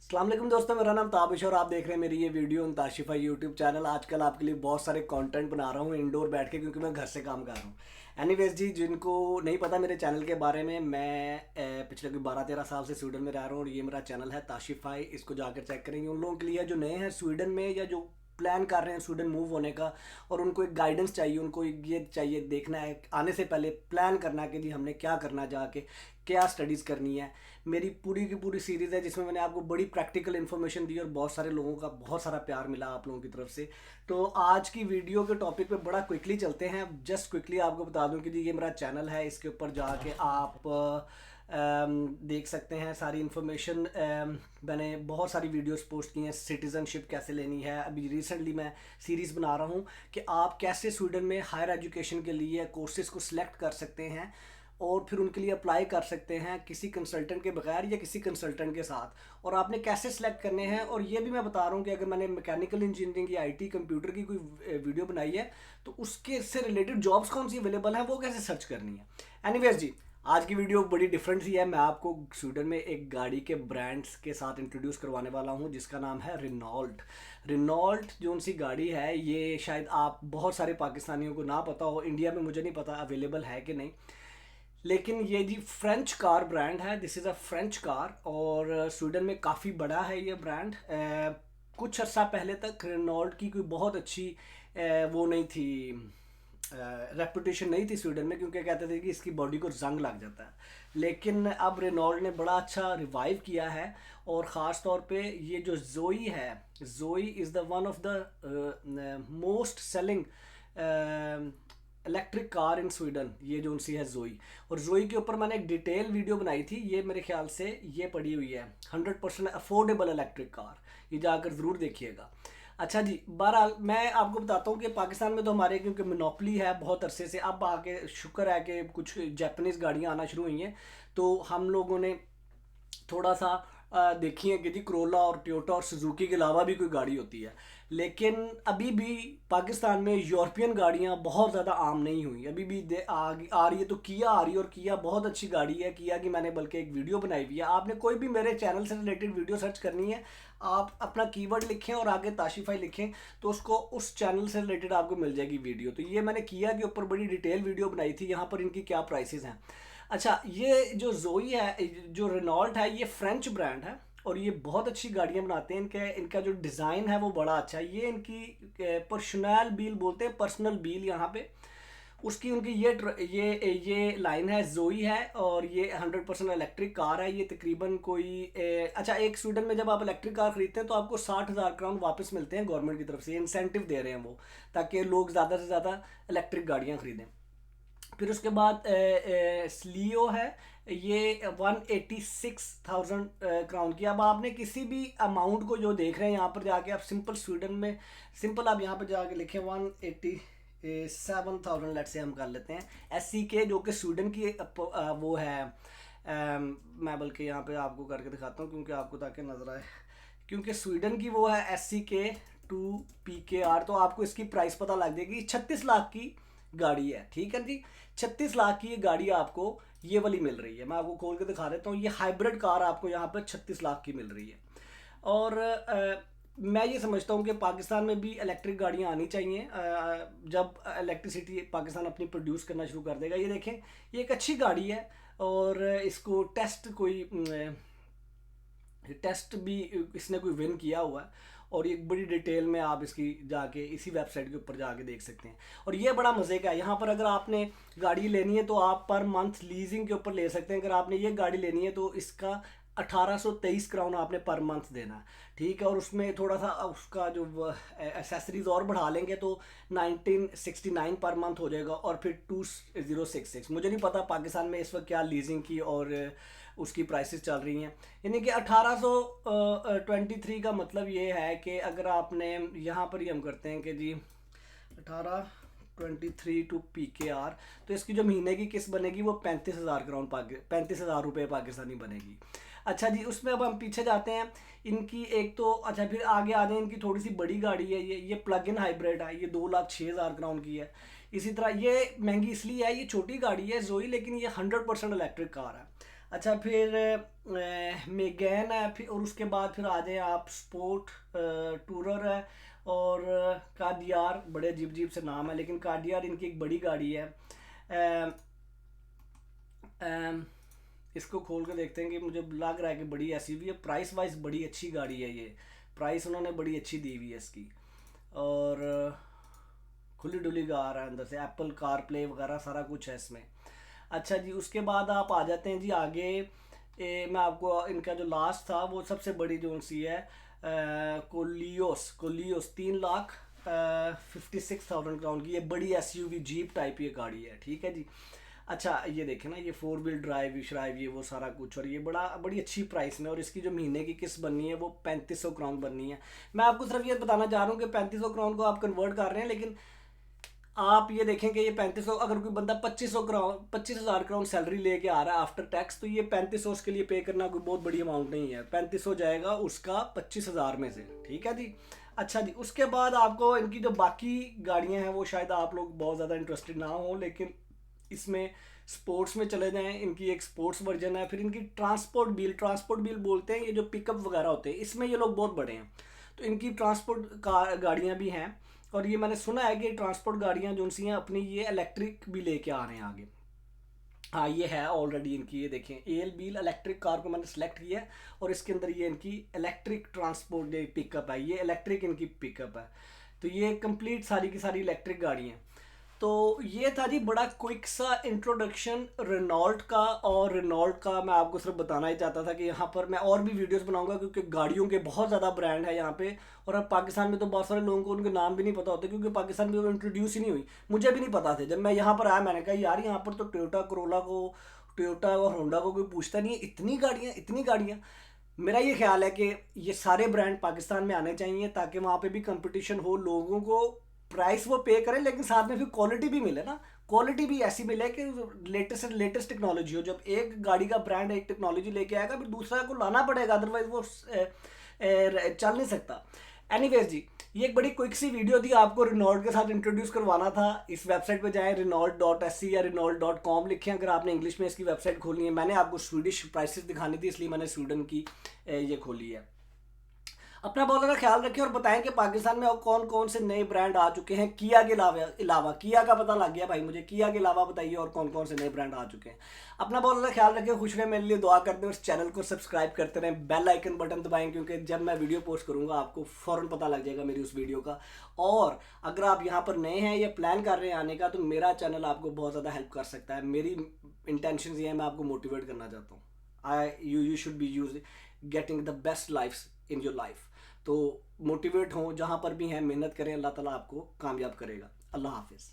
अस्सलाम वालेकुम दोस्तों, मेरा नाम ताबिश और आप देख रहे हैं मेरी ये वीडियो ताशिफा यूट्यूब चैनल। आजकल आपके लिए बहुत सारे कंटेंट बना रहा हूँ इंडोर बैठ के, क्योंकि मैं घर से काम कर रहा हूँ। एनीवेज जी, जिनको नहीं पता मेरे चैनल के बारे में, मैं पिछले कोई 12-13 साल से स्वीडन में रह रहा हूँ और ये मेरा चैनल है ताशिफाई। इसको जाकर चेक करेंगे। उन लोगों के लिए जो नए हैं स्वीडन में या जो प्लान कर रहे हैं स्वीडन मूव होने का, और उनको एक गाइडेंस चाहिए, उनको ये चाहिए देखना है आने से पहले प्लान करना है कि जी हमने क्या करना है, जाके क्या स्टडीज़ करनी है। मेरी पूरी की पूरी सीरीज़ है जिसमें मैंने आपको बड़ी प्रैक्टिकल इन्फॉर्मेशन दी और बहुत सारे लोगों का बहुत सारा प्यार मिला आप लोगों की तरफ से। तो आज की वीडियो के टॉपिक पे बड़ा क्विकली चलते हैं। जस्ट क्विकली आपको बता दूं कि जी ये मेरा चैनल है, इसके ऊपर जाके आप देख सकते हैं सारी इन्फॉर्मेशन। मैंने बहुत सारी वीडियोस पोस्ट की हैं, सिटीज़नशिप कैसे लेनी है। अभी रिसेंटली मैं सीरीज़ बना रहा हूँ कि आप कैसे स्वीडन में हायर एजुकेशन के लिए कोर्सेज़ को सिलेक्ट कर सकते हैं और फिर उनके लिए अप्लाई कर सकते हैं किसी कंसल्टेंट के बगैर या किसी कंसल्टेंट के साथ, और आपने कैसे सिलेक्ट करने हैं। और ये भी मैं बता रहा हूँ कि अगर मैंने मैकेनिकल इंजीनियरिंग या आईटी कंप्यूटर की कोई वीडियो बनाई है तो उसके से रिलेटेड जॉब्स कौन सी अवेलेबल हैं, वो कैसे सर्च करनी है। एनीवेज जी, आज की वीडियो बड़ी डिफरेंट सी है। मैं आपको स्वीडन में एक गाड़ी के ब्रांड्स के साथ इंट्रोड्यूस करवाने वाला हूँ जिसका नाम है रिनॉल्ट। रिनॉल्ट जो उनसी गाड़ी है, ये शायद आप बहुत सारे पाकिस्तानियों को ना पता हो, इंडिया में मुझे नहीं पता अवेलेबल है कि नहीं, लेकिन ये जी फ्रेंच कार ब्रांड है। This is a French car और स्वीडन में काफ़ी बड़ा है ये ब्रांड। कुछ अर्सा पहले तक रेनॉल्ट की कोई बहुत अच्छी वो नहीं थी, रेपुटेशन नहीं थी स्वीडन में, क्योंकि कहते थे कि इसकी बॉडी को जंग लग जाता है। लेकिन अब रेनॉल्ट ने बड़ा अच्छा रिवाइव किया है और ख़ास तौर पे ये जो जोई है, जोई is the one of the most selling electric car in Sweden. ये जो उनसी है जोई, और जोई के ऊपर मैंने एक डिटेल वीडियो बनाई थी। ये मेरे ख्याल से ये पड़ी हुई है 100% अफोर्डेबल इलेक्ट्रिक कार, ये जाकर ज़रूर देखिएगा। अच्छा जी, बहरहाल मैं आपको बताता हूँ कि पाकिस्तान में तो हमारे क्योंकि मोनोपली है बहुत अरसे से, अब आके शुक्र है कि कुछ जापानीज़ गाड़ियाँ आना शुरू हुई हैं, तो हम लोगों ने थोड़ा सा देखी है कि जी करोला और टोयोटा और सुजुकी के अलावा भी कोई गाड़ी होती है। लेकिन अभी भी पाकिस्तान में यूरोपियन गाड़ियाँ बहुत ज़्यादा आम नहीं हुई। अभी भी आ रही है, तो किया आ रही है और किया बहुत अच्छी गाड़ी है। किया की मैंने बल्कि एक वीडियो बनाई हुई है। आपने कोई भी मेरे चैनल से रिलेटेड वीडियो सर्च करनी है, आप अपना कीवर्ड लिखें और आगे ताशिफाई लिखें तो उसको उस चैनल से रिलेटेड आपको मिल जाएगी वीडियो। तो ये मैंने किया के ऊपर बड़ी डिटेल वीडियो बनाई थी, यहाँ पर इनकी क्या प्राइसेस हैं। अच्छा, ये जो जोई है, जो रेनॉल्ट है, ये फ्रेंच ब्रांड है और ये बहुत अच्छी गाड़ियाँ बनाते हैं। इनका जो डिज़ाइन है वो बड़ा अच्छा है। ये इनकी पर्सनल व्हील बोलते हैं, पर्सनल व्हील यहाँ पे उसकी उनकी ये लाइन है, जोई है, और ये 100% इलेक्ट्रिक कार है। ये तकरीबन कोई अच्छा, एक स्वीडन में जब आप इलेक्ट्रिक कार खरीदते हैं तो आपको 60,000 क्राउन वापस मिलते हैं गवर्नमेंट की तरफ से। इंसेंटिव दे रहे हैं वो, ताकि लोग ज़्यादा से ज़्यादा इलेक्ट्रिक गाड़ियाँ खरीदें। फिर उसके बाद स्लियो है, ये 186,000 क्राउन की। अब आपने किसी भी अमाउंट को जो देख रहे हैं यहाँ पर जाके आप सिंपल स्वीडन में सिंपल आप यहाँ पर जाके लिखें 187,000 लेट से हम कर लेते हैं SEK, जो कि स्वीडन की वो है। मैं बल्कि यहाँ पे आपको करके दिखाता हूँ क्योंकि आपको ताकि नज़र आए, क्योंकि स्वीडन की वो है SEK टू PKR, तो आपको इसकी प्राइस पता लग जाएगी। 36 लाख की गाड़ी है, ठीक है जी। 36 लाख की ये गाड़ी आपको ये वाली मिल रही है। मैं आपको खोल के दिखा देता हूँ। ये हाइब्रिड कार आपको यहाँ पर 36 लाख की मिल रही है। और मैं ये समझता हूँ कि पाकिस्तान में भी इलेक्ट्रिक गाड़ियाँ आनी चाहिए। जब इलेक्ट्रिसिटी पाकिस्तान अपनी प्रोड्यूस करना शुरू कर देगा। ये देखें, ये एक अच्छी गाड़ी है और इसको टेस्ट भी इसने कोई विन किया हुआ है, और ये बड़ी डिटेल में आप इसकी जाके इसी वेबसाइट के ऊपर जाके देख सकते हैं। और ये बड़ा मज़े का है। यहाँ पर अगर आपने गाड़ी लेनी है तो आप पर मंथ लीजिंग के ऊपर ले सकते हैं। अगर आपने ये गाड़ी लेनी है तो इसका 1823 क्राउन आपने पर मंथ देना है, ठीक है। और उसमें थोड़ा सा उसका जो एसेसरीज और बढ़ा लेंगे तो 1969 पर मंथ हो जाएगा, और फिर 2066। मुझे नहीं पता पाकिस्तान में इस वक्त क्या लीजिंग की और उसकी प्राइसेस चल रही हैं। यानी कि 1823 का मतलब ये है कि अगर आपने यहाँ पर ही हम करते हैं कि जी 1823 टू PKR, तो इसकी जो महीने की किस्त बनेगी वो 35,000 क्राउन 35,000 रुपये पाकिस्तानी बनेगी। अच्छा जी, उसमें अब हम पीछे जाते हैं। इनकी एक तो अच्छा, फिर आगे आ जाए, इनकी थोड़ी सी बड़ी गाड़ी है। ये प्लग इन हाइब्रिड है, ये 2,06,000 क्राउन की है। इसी तरह ये महंगी इसलिए है, ये छोटी गाड़ी है जोई, लेकिन ये 100% इलेक्ट्रिक कार है। अच्छा फिर मेगैन है, फिर और उसके बाद फिर आ जाए आप स्पोर्ट टूरर है, और काडियार, बड़े अजीब अजीब से नाम है लेकिन काडियार इनकी एक बड़ी गाड़ी है। अ, अ, इसको खोल के देखते हैं कि मुझे लग रहा है कि बड़ी एसयूवी है, प्राइस वाइज बड़ी अच्छी गाड़ी है ये, प्राइस उन्होंने बड़ी अच्छी दी हुई है इसकी। और खुली डुली कार है, अंदर से एप्पल कार प्ले वगैरह सारा कुछ है इसमें। अच्छा जी, उसके बाद आप आ जाते हैं जी आगे। मैं आपको इनका जो लास्ट था वो सबसे बड़ी जो सी है, कोलियोस, कोलियोस 3 लाख 56,000 क्राउन की, ये बड़ी एसयूवी जीप टाइप ये गाड़ी है, ठीक है जी। अच्छा ये देखें ना, ये 4 व्हील ड्राइव श्राइव ये वो सारा कुछ, और ये बड़ी अच्छी प्राइस में, और इसकी जो महीने की किस्त बननी है वो 3500 क्राउन बननी है। मैं आपको सिर्फ ये बताना चाह रहा हूँ कि 3500 क्राउन को आप कन्वर्ट कर रहे हैं, लेकिन आप ये देखें कि ये 3500, अगर कोई बंदा 25,000 क्राउन सैलरी लेके आ रहा है आफ्टर टैक्स, तो ये 3500 उसके लिए पे करना कोई बहुत बड़ी अमाउंट नहीं है। 3500 जाएगा उसका 25,000 में से, ठीक है जी। अच्छा जी, उसके बाद आपको इनकी जो बाकी गाड़ियां हैं वो शायद आप लोग बहुत ज़्यादा इंटरेस्टेड ना हो, लेकिन इसमें स्पोर्ट्स में चले जाएं, इनकी एक स्पोर्ट्स वर्जन है। फिर इनकी ट्रांसपोर्ट बिल बोलते हैं, ये जो पिकअप वगैरह होते हैं इसमें ये लोग बहुत बड़े हैं, तो इनकी ट्रांसपोर्ट गाड़ियाँ भी हैं। और ये मैंने सुना है कि ट्रांसपोर्ट गाड़ियाँ जो सी हैं अपनी, ये इलेक्ट्रिक भी लेके आ रहे हैं आगे। हाँ ये है ऑलरेडी इनकी, ये देखें एल बील इलेक्ट्रिक कार को मैंने सेलेक्ट किया है, और इसके अंदर ये इनकी इलेक्ट्रिक ट्रांसपोर्ट पिकअप है, ये इलेक्ट्रिक इनकी पिकअप है। तो ये कंप्लीट सारी की सारी इलेक्ट्रिक गाड़ी हैं। तो ये था जी बड़ा क्विक सा इंट्रोडक्शन रेनॉल्ट का, और रेनॉल्ट का मैं आपको सिर्फ बताना ही चाहता था कि यहाँ पर मैं और भी वीडियोस बनाऊंगा, क्योंकि गाड़ियों के बहुत ज़्यादा ब्रांड है यहाँ पे। और अब पाकिस्तान में तो बहुत सारे लोगों को उनके नाम भी नहीं पता होते, क्योंकि पाकिस्तान में वो इंट्रोड्यूस ही नहीं हुई। मुझे भी नहीं पता थे, जब मैं यहाँ पर आया मैंने कहा यार यहाँ पर तो टोयोटा करोला को, टोयोटा और होंडा को कोई पूछता नहीं है, इतनी गाड़ियाँ इतनी गाड़ियाँ। मेरा ये ख्याल है कि ये सारे ब्रांड पाकिस्तान में आने चाहिए, ताकि वहाँ पे भी कंपटीशन हो, लोगों को प्राइस वो पे करें लेकिन साथ में फिर क्वालिटी भी मिले ना। क्वालिटी भी ऐसी मिले कि लेटेस्ट से लेटेस्ट टेक्नोलॉजी हो। जब एक गाड़ी का ब्रांड एक टेक्नोलॉजी लेके आएगा, फिर दूसरा को लाना पड़ेगा, अदरवाइज वो चल नहीं सकता। एनीवेज जी, ये एक बड़ी क्विक सी वीडियो थी, आपको रेनॉल्ट के साथ इंट्रोड्यूस करवाना था। इस वेबसाइट पे जाएं, renault.sc या renault.com लिखें अगर आपने इंग्लिश में इसकी वेबसाइट खोलनी है। मैंने आपको स्वीडिश प्राइसेस दिखानी थी, इसलिए मैंने स्वीडन की ये खोली है। अपना बहुत ज़्यादा ख्याल रखें, और बताएं कि पाकिस्तान में और कौन कौन से नए ब्रांड आ चुके हैं किया के अलावा। किया का पता लग गया भाई मुझे, किया के अलावा बताइए और कौन कौन से नए ब्रांड आ चुके हैं। अपना बहुत ज़्यादा ख्याल रखें, खुश रहें, मेरे लिए दुआ करते हैं, उस चैनल को सब्सक्राइब करते रहें, बेल आइकन बटन दबाएं, क्योंकि जब मैं वीडियो पोस्ट करूंगा आपको फ़ौरन पता लग जाएगा मेरी उस वीडियो का। और अगर आप यहाँ पर नए हैं या प्लान कर रहे हैं आने का, तो मेरा चैनल आपको बहुत ज़्यादा हेल्प कर सकता है। मेरी इंटेंशन ये है, मैं आपको मोटिवेट करना चाहता हूँ। You should be use getting the best life in your life. तो मोटिवेट हों, जहाँ पर भी हैं मेहनत करें, अल्लाह ताला आपको कामयाब करेगा। अल्लाह हाफिज़।